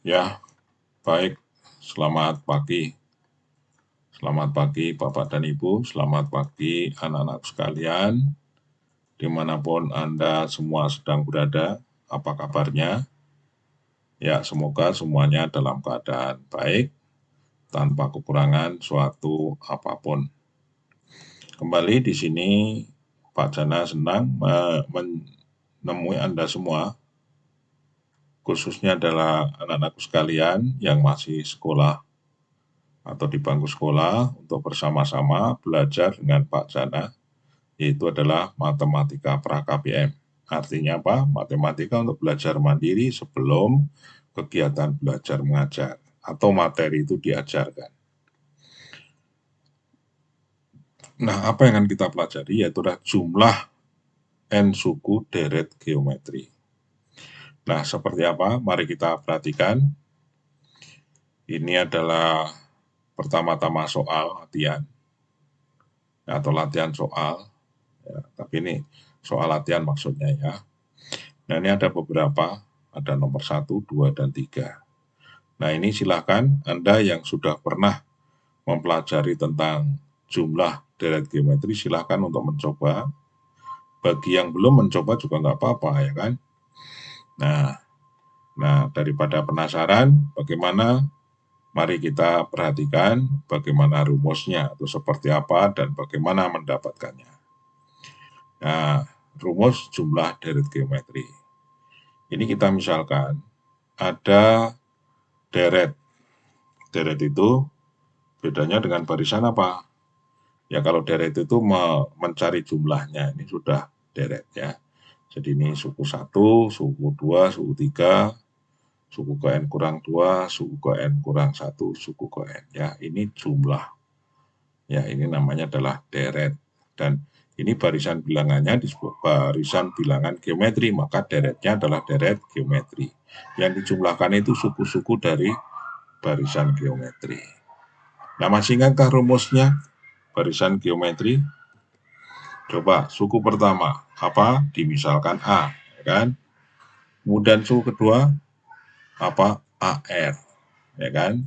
Ya, baik. Selamat pagi. Selamat pagi Bapak dan Ibu, selamat pagi anak-anak sekalian, dimanapun Anda semua sedang berada, apa kabarnya? Ya, semoga semuanya dalam keadaan baik, tanpa kekurangan suatu apapun. Kembali di sini, Pak Jana senang menemui Anda semua, khususnya adalah anak-anakku sekalian yang masih sekolah atau di bangku sekolah untuk bersama-sama belajar dengan Pak Jana, yaitu adalah matematika pra-KBM. Artinya apa? Matematika untuk belajar mandiri sebelum kegiatan belajar mengajar atau materi itu diajarkan. Nah, apa yang akan kita pelajari yaitu adalah jumlah n suku deret geometri. Nah, seperti apa? Mari kita perhatikan. Ini adalah pertama-tama soal latihan atau latihan soal. Ya, tapi ini soal latihan maksudnya ya. Nah, ini ada beberapa, ada nomor 1, 2, dan 3. Nah, ini silakan Anda yang sudah pernah mempelajari tentang jumlah deret geometri, silakan untuk mencoba. Bagi yang belum mencoba juga nggak apa-apa, ya kan? Nah, daripada penasaran, bagaimana? Mari kita perhatikan bagaimana rumusnya, atau seperti apa, dan bagaimana mendapatkannya. Nah, rumus jumlah deret geometri. Ini kita misalkan ada deret. Deret itu bedanya dengan barisan apa? Ya kalau deret itu mencari jumlahnya, ini sudah deret ya. Jadi ini suku 1, suku 2, suku 3, suku ke N kurang 2, suku ke N kurang 1, suku ke N. Ya, ini jumlah. Ya, ini namanya adalah deret. Dan ini barisan bilangannya disebut barisan bilangan geometri, maka deretnya adalah deret geometri. Yang dijumlahkan itu suku-suku dari barisan geometri. Nah, masih ingatkah rumusnya barisan geometri? Coba suku pertama apa? Dimisalkan A, ya kan? Kemudian suku kedua apa? AR, ya kan?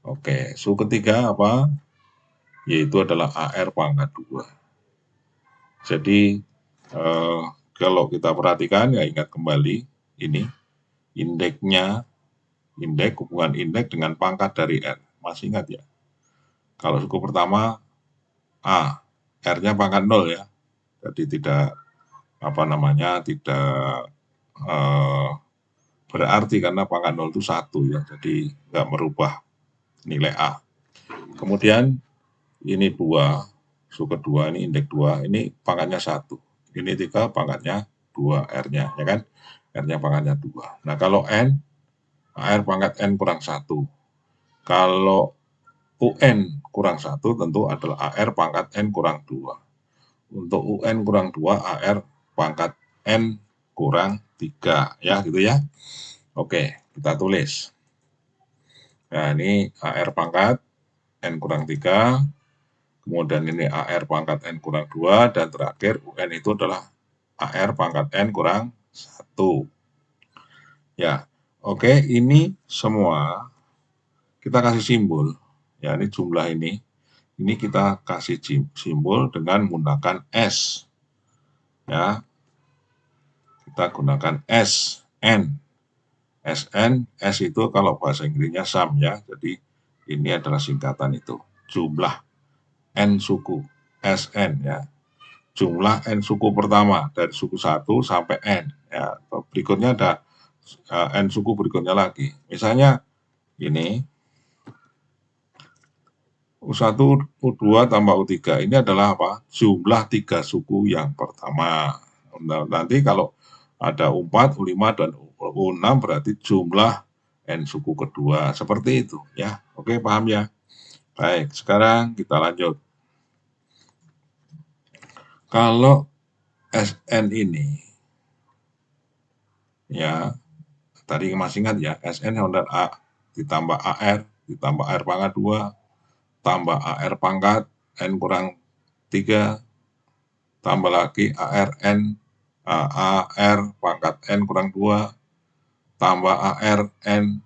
Oke, suku ketiga apa? Yaitu adalah AR pangkat 2. Jadi kalau kita perhatikan ya ingat kembali ini indeksnya, indeks hubungan indeks dengan pangkat dari R. Masih ingat ya? Kalau suku pertama A, R-nya pangkat 0 ya. Jadi tidak tidak berarti karena pangkat 0 itu 1 ya. Jadi nggak merubah nilai A. Kemudian ini 2, suku kedua ini indeks 2, ini pangkatnya 1. Ini 3 pangkatnya 2 R-nya ya kan? R-nya pangkatnya 2. Nah, kalau N, AR pangkat N kurang 1. Kalau UN kurang 1 tentu adalah AR pangkat N kurang 2. Untuk UN kurang 2, AR pangkat N kurang 3. Ya, gitu ya. Oke, kita tulis. Nah, ini AR pangkat N kurang 3. Kemudian ini AR pangkat N kurang 2. Dan terakhir UN itu adalah AR pangkat N kurang 1. Ya, oke, ini semua kita kasih simbol. Ya, ini jumlah ini. Ini kita kasih simbol dengan menggunakan S. Ya, kita gunakan S, N. SN, S itu kalau bahasa Inggrisnya sum ya. Jadi ini adalah singkatan itu. Jumlah N suku, SN ya. Jumlah N suku pertama dari suku 1 sampai N. Ya, berikutnya ada N suku berikutnya lagi. Misalnya ini U1, U2 tambah U3. Ini adalah apa? Jumlah 3 suku yang pertama. Nanti kalau ada U4, U5, dan U6 berarti jumlah N suku kedua. Seperti itu ya. Oke, paham ya? Baik, sekarang kita lanjut. Kalau SN ini, ya, tadi masih ingat ya, SN honda A ditambah AR, ditambah AR pangkat 2, tambah AR pangkat N kurang 3, tambah lagi AR pangkat N kurang 2, tambah AR N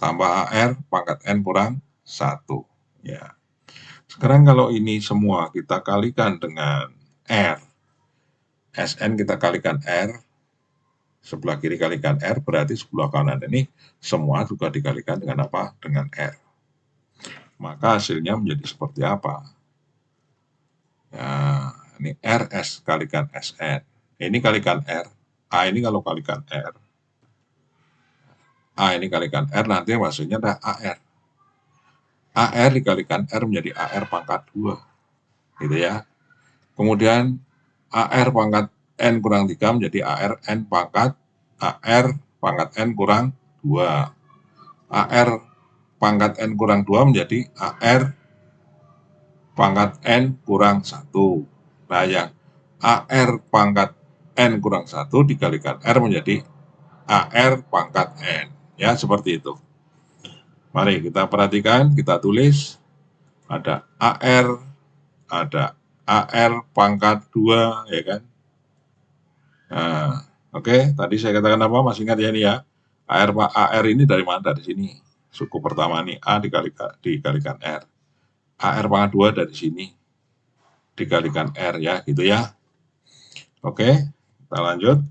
tambah AR pangkat N kurang 1. Ya. Sekarang kalau ini semua kita kalikan dengan R, Sn kita kalikan R, sebelah kiri kalikan R, berarti sebelah kanan ini semua juga dikalikan dengan apa? Dengan R. Maka hasilnya menjadi seperti apa? Ya, ini RS kalikan Sn. Ini kalikan R. A ini kalau kalikan R. A ini kalikan R, nanti maksudnya ada AR. AR dikalikan R menjadi AR pangkat 2. Gitu ya. Kemudian AR pangkat N kurang 3 menjadi AR pangkat N kurang 2. AR pangkat N kurang 2 menjadi AR pangkat N kurang 1. Nah, yang AR pangkat N kurang 1 dikalikan R menjadi AR pangkat N. Ya, seperti itu. Mari kita perhatikan, kita tulis. Ada AR pangkat 2, ya kan? Nah, oke, tadi saya katakan apa? Masih ingat ya ini ya? AR ini dari mana? Dari sini. Suku pertama nih, A dikalikan R. AR pangkat 2 dari sini. Dikalikan R ya, gitu ya. Oke, kita lanjut.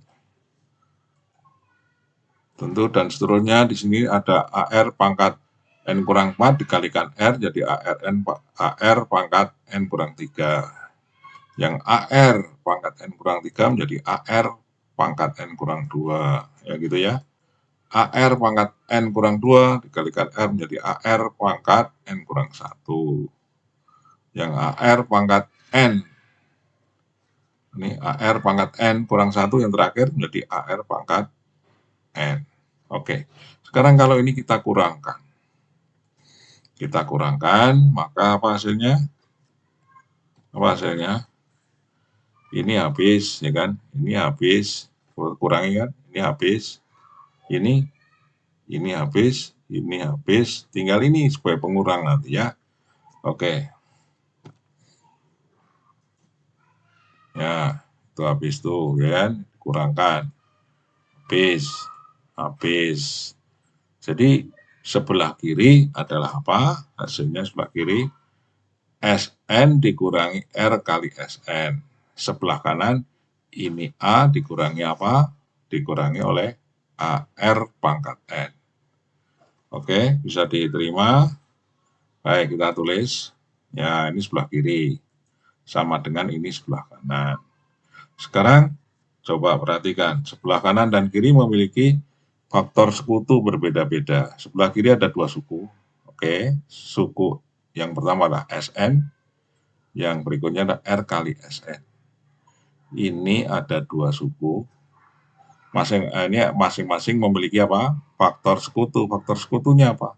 Tentu dan seterusnya di sini ada AR pangkat N kurang 4 dikalikan R jadi AR pangkat N kurang 3. Yang AR pangkat N kurang 3 menjadi AR pangkat N kurang 2. Ya gitu ya. AR pangkat N kurang 2 dikalikan R menjadi AR pangkat N kurang 1. Yang AR pangkat N, ini AR pangkat N kurang 1 yang terakhir menjadi AR pangkat N. Oke, sekarang kalau ini kita kurangkan. Kita kurangkan, maka apa hasilnya? Apa hasilnya? Ini habis, ya kan? Ini habis, kurangi kan? Ini habis. Ini habis, ini habis. Tinggal ini sebagai pengurang nanti ya. Oke. Ya, itu habis tuh, ya kan? Kurangkan. Habis. Jadi sebelah kiri adalah apa? Hasilnya sebelah kiri Sn dikurangi R kali Sn. Sebelah kanan ini A dikurangi apa? Dikurangi oleh AR pangkat N. Oke, bisa diterima. Baik, kita tulis. Ya, ini sebelah kiri. Sama dengan ini sebelah kanan. Sekarang coba perhatikan, sebelah kanan dan kiri memiliki faktor sekutu berbeda-beda. Sebelah kiri ada 2 suku. Oke, suku yang pertama adalah Sn, yang berikutnya ada R kali Sn. Ini ada 2 suku. Ini masing-masing memiliki apa? Faktor sekutu. Faktor sekutunya apa?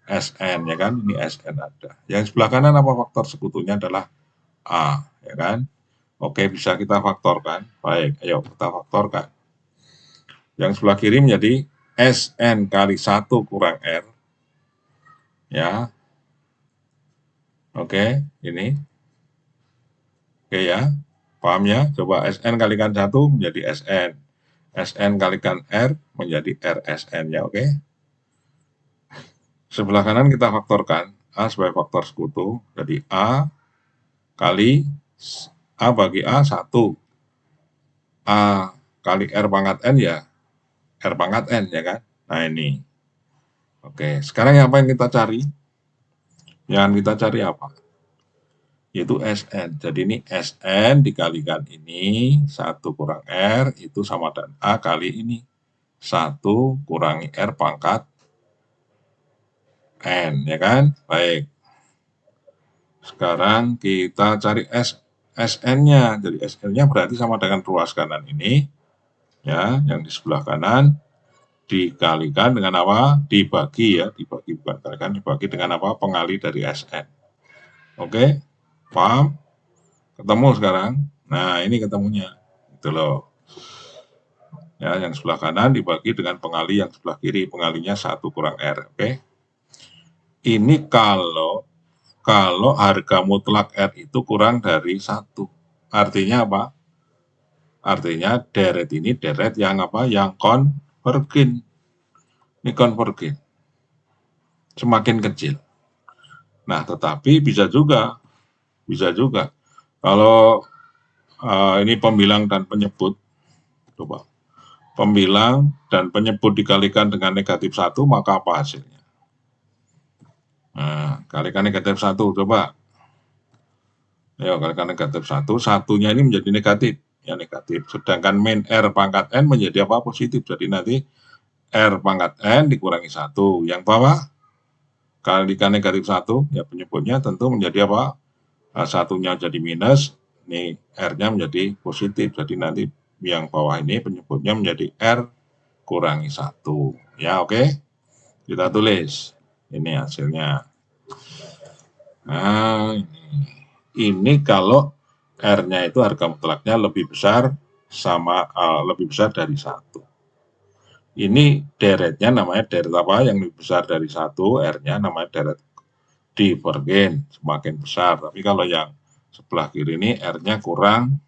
Sn, ya kan? Ini Sn ada. Yang sebelah kanan apa faktor sekutunya adalah A, ya kan? Oke, bisa kita faktorkan. Baik, ayo kita faktorkan. Yang sebelah kiri menjadi Sn kali 1 kurang R. Ya. Oke, ini. Oke ya. Paham ya? Coba Sn kalikan 1 menjadi Sn. Sn kalikan R menjadi RSN ya, oke. Sebelah kanan kita faktorkan. A sebagai faktor sekutu. Jadi A kali A bagi A 1. A kali R pangkat N ya R pangkat N ya kan. Nah ini. Oke, sekarang apa yang kita cari? Yang kita cari apa? Yaitu Sn. Jadi ini Sn dikalikan ini 1 kurang R itu sama dengan A kali ini 1 kurangi R pangkat N, ya kan? Baik. Sekarang kita cari Sn-nya. Jadi Sn-nya berarti sama dengan ruas kanan ini. Ya, yang di sebelah kanan dikalikan dengan apa? Dibagi ya, dibagi bukan kalikan, dibagi dengan apa? Pengali dari Sn. Oke? Paham? Ketemu sekarang? Nah, ini ketemunya. Itu loh. Ya, yang sebelah kanan dibagi dengan pengali yang sebelah kiri. Pengalinya 1 kurang R. Oke? Ini kalau harga mutlak R itu kurang dari 1. Artinya apa? Artinya deret ini deret yang apa? Yang konvergen. Ini konvergen. semakin kecil. Nah, tetapi bisa juga kalau ini pembilang dan penyebut, coba pembilang dan penyebut dikalikan dengan negatif 1, maka apa hasilnya? Nah, kalikan negatif 1, coba. Ayo, kalikan negatif 1, satunya ini menjadi negatif. Ya, negatif. Sedangkan min R pangkat N menjadi apa? Positif. Jadi nanti R pangkat N dikurangi 1. Yang bawah, kalikan negatif 1, ya penyebutnya tentu menjadi apa? Satunya jadi minus, ini R-nya menjadi positif. Jadi nanti yang bawah ini penyebutnya menjadi R kurangi 1. Ya, oke. Kita tulis. Ini hasilnya. Nah, ini kalau R-nya itu harga mutlaknya lebih besar lebih besar dari 1. Ini deretnya namanya deret apa? Yang lebih besar dari 1, R-nya namanya deret divergen, semakin besar. Tapi kalau yang sebelah kiri ini R-nya kurang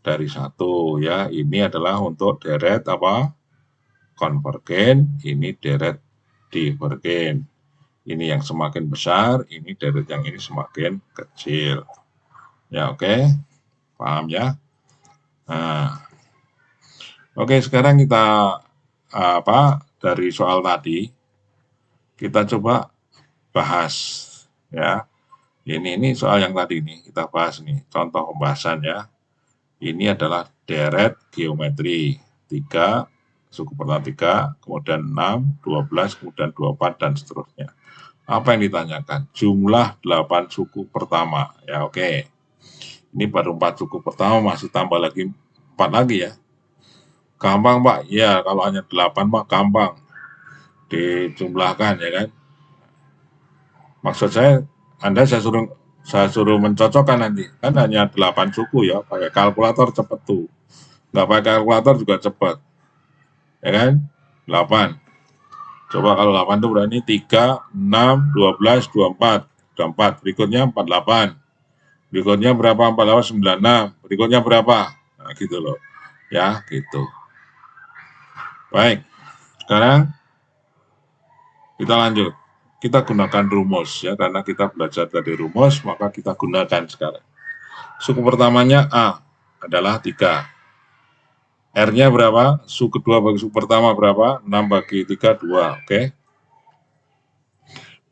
dari 1 ya. Ini adalah untuk deret apa? Konvergen, ini deret divergen. Ini yang semakin besar, ini deret yang ini semakin kecil. Ya, oke. Paham ya? Nah, oke, sekarang kita dari soal tadi kita coba bahas ya. Ini soal yang tadi nih kita bahas nih, contoh pembahasan ya. Ini adalah deret geometri 3, suku pertama 3, kemudian 6, 12, kemudian 24 dan seterusnya. Apa yang ditanyakan? Jumlah 8 suku pertama. Ya, oke. Ini baru 4 suku pertama, masih tambah lagi 4 lagi ya. Gampang, Pak. Ya, kalau hanya 8 Pak, gampang dijumlahkan ya kan. Maksud saya, Anda saya suruh mencocokkan nanti. Kan hanya 8 suku ya, pakai kalkulator cepet tuh. Nggak pakai kalkulator juga cepet. Ya kan? 8. Coba kalau 8 itu berarti 3, 6, 12, 24. 24. Berikutnya 48. Berikutnya berapa? 48, 96. Berikutnya berapa? Nah, gitu loh. Ya, gitu. Baik. Sekarang kita lanjut. Kita gunakan rumus ya, karena kita belajar dari rumus, maka kita gunakan sekarang. Suku pertamanya A adalah 3. R-nya berapa? Suku kedua bagi suku pertama berapa? 6 bagi 3, 2. Oke.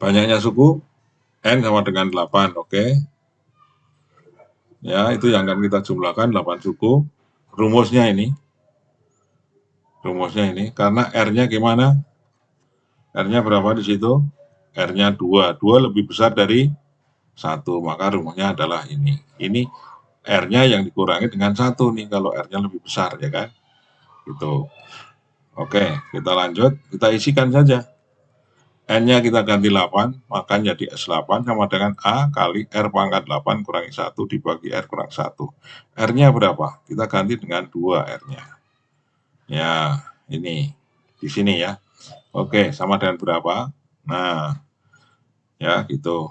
Banyaknya suku N sama dengan 8. Oke. Ya, itu yang akan kita jumlahkan 8 suku. Rumusnya ini. Karena R-nya gimana? R-nya berapa di situ? R-nya 2. 2 lebih besar dari 1, maka rumusnya adalah ini. Ini R-nya yang dikurangi dengan 1 nih, kalau R-nya lebih besar, ya kan? Gitu. Oke, kita lanjut. Kita isikan saja. N-nya kita ganti 8, maka jadi S8 sama dengan A kali R pangkat 8 kurangi 1 dibagi R kurang 1. R-nya berapa? Kita ganti dengan 2 R-nya. Ya, ini. Di sini ya. Oke, sama dengan berapa? Nah, ya gitu.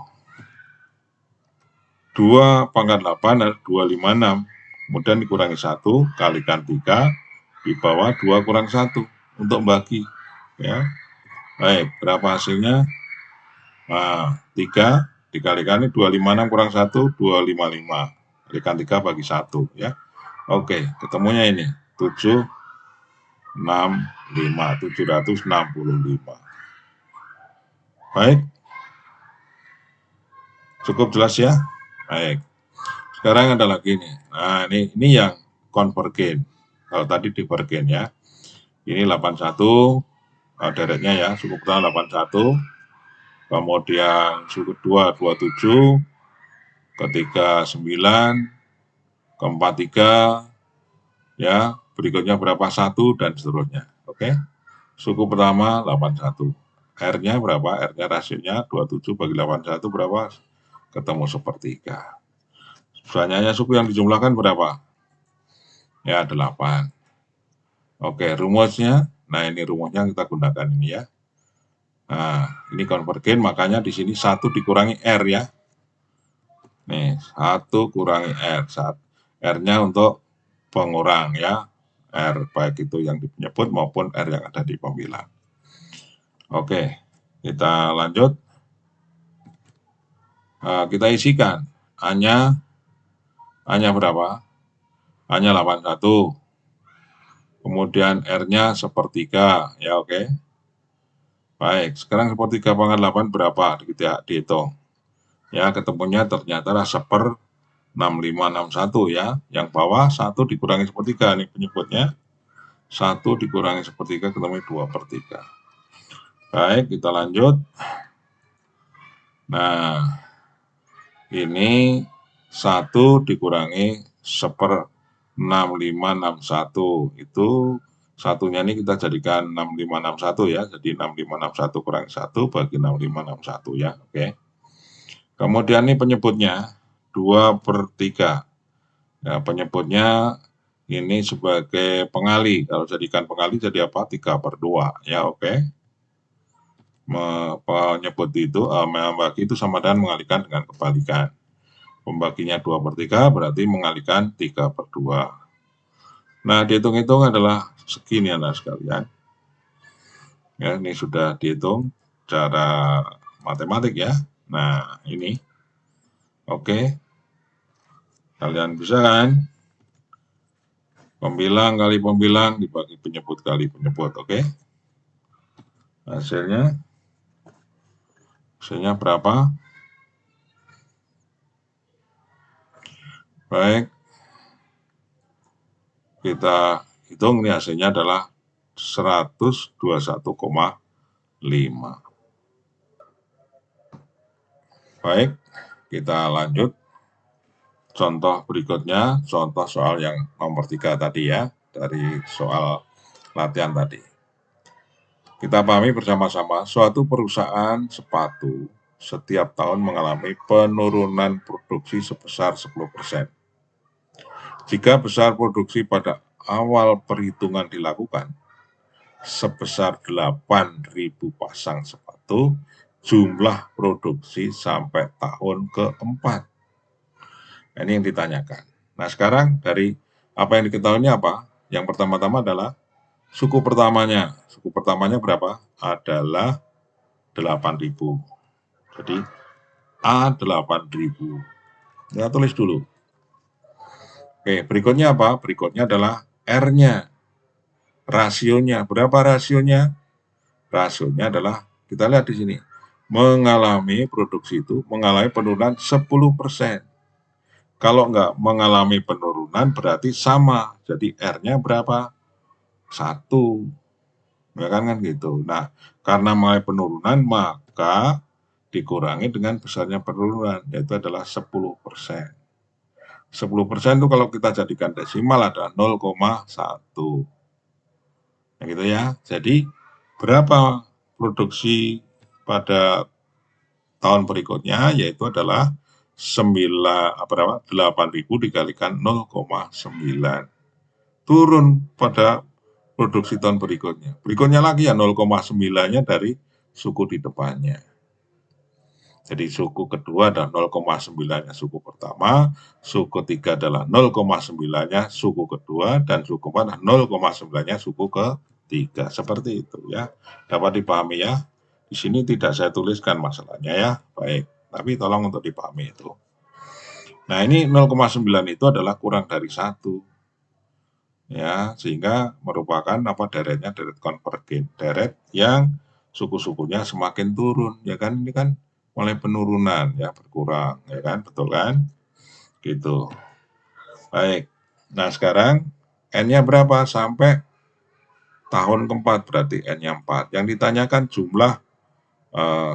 2 pangkat 8 adalah 256. Kemudian dikurangi 1, kalikan 3, di bawah 2 kurang 1 untuk bagi. Ya. Baik, berapa hasilnya? Nah, 3 dikalikan ini 256 kurang 1, 255. Kalikan 3 bagi 1. Ya. Oke, ketemunya ini. 765. Baik. Cukup jelas ya? Baik. Sekarang ada lagi nih. Nah, ini yang konvergen. Kalau tadi divergen ya. Ini 81 deretnya ya, suku pertama 81. Kemudian suku kedua 27, ketiga 9, keempat 3 ya, berikutnya berapa 1 dan seterusnya. Oke. Suku pertama 81. R-nya berapa? R-nya rasionya 27 bagi 81 berapa? Ketemu sepertiga. Banyaknya suku yang dijumlahkan berapa? Ya, 8. Oke, rumusnya. Nah, ini rumusnya kita gunakan ini ya. Nah, ini konvergen, makanya di sini 1 dikurangi R ya. Nih, 1 kurangi R. R-nya untuk pengurang ya. R, baik itu yang penyebut maupun R yang ada di pembilang. Oke. Kita lanjut. Kita isikan. A-nya berapa? A-nya 81. Kemudian R-nya sepertiga. Ya, oke. Baik, sekarang sepertiga pangkat 8 berapa? Kita dihitung. Ya, ketemunya ternyata 1/6561 ya. Yang bawah 1 dikurangi sepertiga nih penyebutnya. 1 dikurangi sepertiga ketemu 2/3. Baik, kita lanjut. Nah, ini 1 dikurangi 1/6561. Itu satunya ini kita jadikan 6561 ya. Jadi 6561 kurangi 1 bagi 6561 ya. Oke. Kemudian ini penyebutnya 2/3. Nah, penyebutnya ini sebagai pengali. Kalau jadikan pengali jadi apa? 3/2 ya. Oke. Penyebut itu membagi itu sama dengan mengalihkan dengan kebalikan. Pembaginya 2/3 berarti mengalihkan 3/2. Nah, dihitung-hitung adalah segini anak sekalian. Ya, ini sudah dihitung cara matematik ya. Nah, ini. Oke. Kalian bisa kan? Pembilang kali pembilang dibagi penyebut kali penyebut. Oke. Hasilnya berapa? Baik. Kita hitung ini hasilnya adalah 121,5. Baik, kita lanjut. Contoh berikutnya, contoh soal yang nomor 3 tadi ya, dari soal latihan tadi. Kita pahami bersama-sama, suatu perusahaan sepatu setiap tahun mengalami penurunan produksi sebesar 10%. Jika besar produksi pada awal perhitungan dilakukan, sebesar 8.000 pasang sepatu, jumlah produksi sampai tahun keempat. Ini yang ditanyakan. Nah, sekarang dari apa yang diketahui apa? Yang pertama-tama adalah suku pertamanya. Suku pertamanya berapa? Adalah 8.000. Jadi A 8.000. Ya, tulis dulu. Oke, berikutnya apa? Berikutnya adalah R-nya. Rasionya. Berapa rasionya? Rasionya adalah, kita lihat di sini, mengalami produksi itu mengalami penurunan 10%. Kalau nggak mengalami penurunan berarti sama. Jadi R-nya berapa? 1. Ya kan gitu. Nah, karena mengalami penurunan maka dikurangi dengan besarnya penurunan, yaitu adalah 10%. 10% itu kalau kita jadikan desimal adalah 0,1. Nah, gitu ya. Jadi berapa produksi pada tahun berikutnya, yaitu adalah 8.000 dikalikan 0,9. Turun pada produksi tahun berikutnya. Berikutnya lagi ya 0,9-nya dari suku di depannya. Jadi suku kedua adalah 0,9-nya suku pertama, suku ketiga adalah 0,9-nya suku kedua, dan suku keempat adalah 0,9-nya suku ketiga. Seperti itu ya. Dapat dipahami ya. Di sini tidak saya tuliskan masalahnya ya. Baik, tapi tolong untuk dipahami itu. Nah, ini 0,9 itu adalah kurang dari 1. Ya, sehingga merupakan deretnya deret konvergen, deret yang suku-sukunya semakin turun, ya kan? Ini kan mulai penurunan ya, berkurang, ya kan? Betul kan? Gitu. Baik. Nah, sekarang N-nya berapa sampai tahun keempat, berarti N-nya 4. Yang ditanyakan jumlah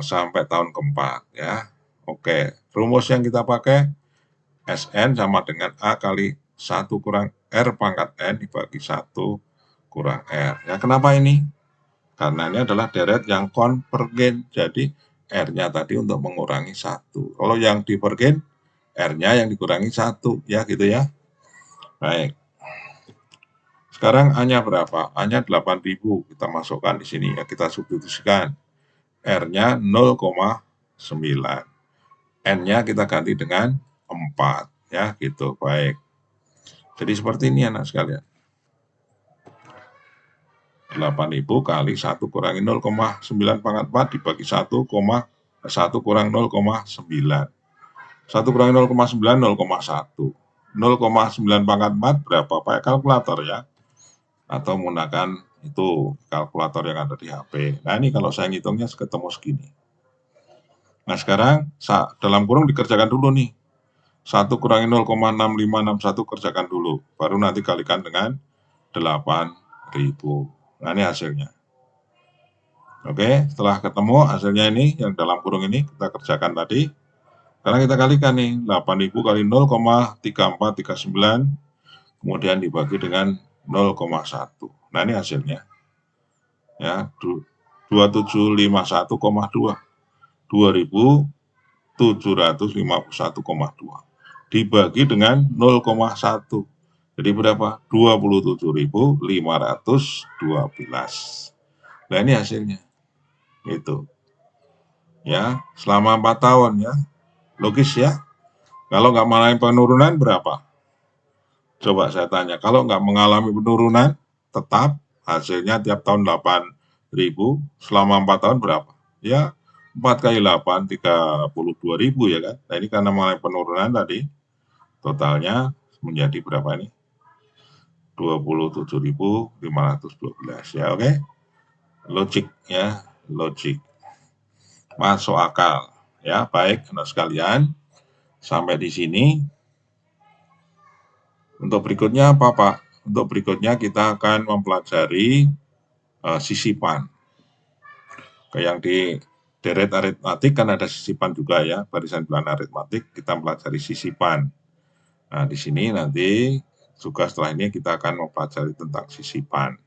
sampai tahun keempat ya. Oke, rumus yang kita pakai Sn sama dengan A kali 1 kurang R pangkat N dibagi 1 kurang R. Ya, kenapa ini? Karena ini adalah deret yang konvergen. Jadi R-nya tadi untuk mengurangi 1. Kalau yang divergen, R-nya yang dikurangi 1. Ya, gitu ya. Baik. Sekarang A-nya berapa? A-nya 8.000. Kita masukkan di sini ya. Kita substitusikan. R-nya 0,9. N-nya kita ganti dengan 4. Ya, gitu. Baik. Jadi seperti ini anak sekalian. 8.000 kali 1 kurangi 0,9 pangkat 4 dibagi 1 kurang 0,9. 1 kurangi 0,9, 0,1. 0,9 pangkat 4 berapa? Pakai kalkulator ya. Atau menggunakan itu kalkulator yang ada di HP. Nah ini kalau saya ngitungnya ketemu segini. Nah sekarang dalam kurung dikerjakan dulu nih. 1 kurangi 0,6561 kerjakan dulu. Baru nanti kalikan dengan 8.000. Nah ini hasilnya. Oke, setelah ketemu hasilnya ini yang dalam kurung ini kita kerjakan tadi. Sekarang kita kalikan nih 8.000 kali 0,3439 kemudian dibagi dengan 0,1. Nah ini hasilnya. Ya, 2751,2. 2751,2 dibagi dengan 0,1. Jadi berapa? 27.512. Nah ini hasilnya. Itu. Ya, selama 4 tahun ya. Logis ya. Kalau nggak mengalami penurunan berapa? Coba saya tanya. Kalau nggak mengalami penurunan, tetap hasilnya tiap tahun 8.000. Selama 4 tahun berapa? Ya, 4 kali 8, 32.000 ya kan. Nah ini karena mengalami penurunan tadi, totalnya menjadi berapa ini? 27.512 ya, oke. Logik ya, logik. Masuk akal. Ya, baik anak sekalian. Sampai di sini. Untuk berikutnya apa, Pak? Untuk berikutnya kita akan mempelajari sisipan. Yang di deret aritmatik kan ada sisipan juga ya, barisan bilangan aritmatik, kita mempelajari sisipan. Nah, di sini nanti juga setelah ini kita akan mempelajari tentang sisipan.